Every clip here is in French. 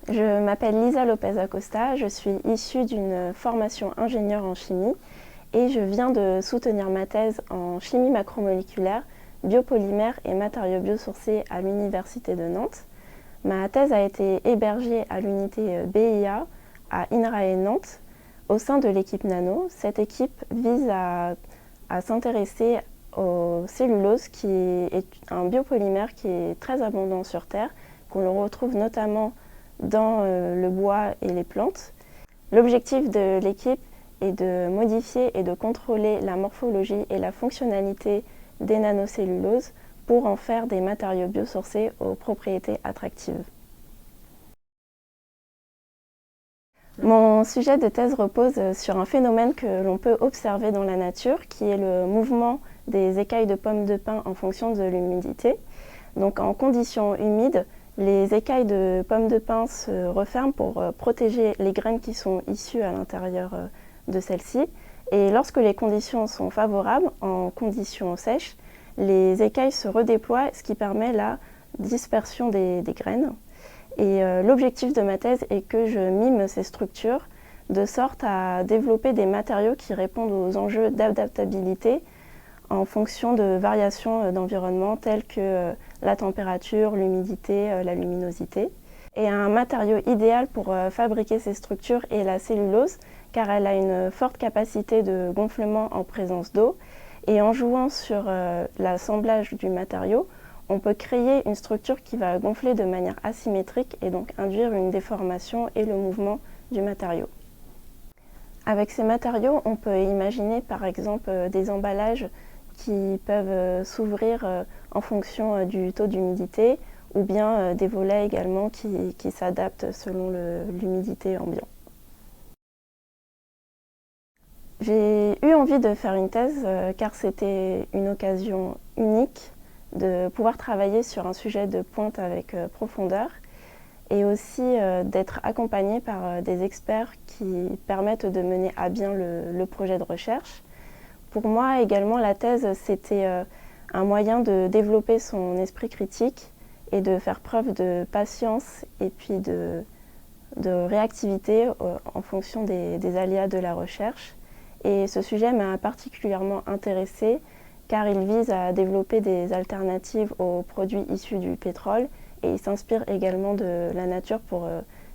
Je m'appelle Lisa Lopez Acosta, je suis issue d'une formation ingénieure en chimie et je viens de soutenir ma thèse en chimie macromoléculaire, biopolymères et matériaux biosourcés à l'Université de Nantes. Ma thèse a été hébergée à l'unité BIA à INRAE Nantes au sein de l'équipe Nano. Cette équipe vise à s'intéresser au cellulose qui est un biopolymère qui est très abondant sur Terre, qu'on le retrouve notamment dans le bois et les plantes. L'objectif de l'équipe est de modifier et de contrôler la morphologie et la fonctionnalité des nanocelluloses pour en faire des matériaux biosourcés aux propriétés attractives. Mon sujet de thèse repose sur un phénomène que l'on peut observer dans la nature, qui est le mouvement des écailles de pommes de pin en fonction de l'humidité. Donc en conditions humides, les écailles de pommes de pin se referment pour protéger les graines qui sont issues à l'intérieur de celles-ci. Et lorsque les conditions sont favorables, en conditions sèches, les écailles se redéploient, ce qui permet la dispersion des graines. Et l'objectif de ma thèse est que je mime ces structures de sorte à développer des matériaux qui répondent aux enjeux d'adaptabilité en fonction de variations d'environnement telles que la température, l'humidité, la luminosité. Et un matériau idéal pour fabriquer ces structures est la cellulose, car elle a une forte capacité de gonflement en présence d'eau. Et en jouant sur l'assemblage du matériau, on peut créer une structure qui va gonfler de manière asymétrique et donc induire une déformation et le mouvement du matériau. Avec ces matériaux, on peut imaginer par exemple des emballages qui peuvent s'ouvrir en fonction du taux d'humidité ou bien des volets également qui s'adaptent selon l'humidité ambiante. J'ai eu envie de faire une thèse car c'était une occasion unique de pouvoir travailler sur un sujet de pointe avec profondeur et aussi d'être accompagnée par des experts qui permettent de mener à bien le projet de recherche. Pour moi également, la thèse, c'était un moyen de développer son esprit critique et de faire preuve de patience et puis de réactivité en fonction des aléas de la recherche. Et ce sujet m'a particulièrement intéressée car il vise à développer des alternatives aux produits issus du pétrole et il s'inspire également de la nature pour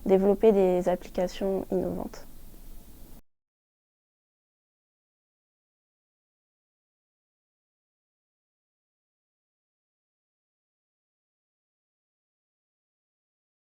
développer des applications innovantes.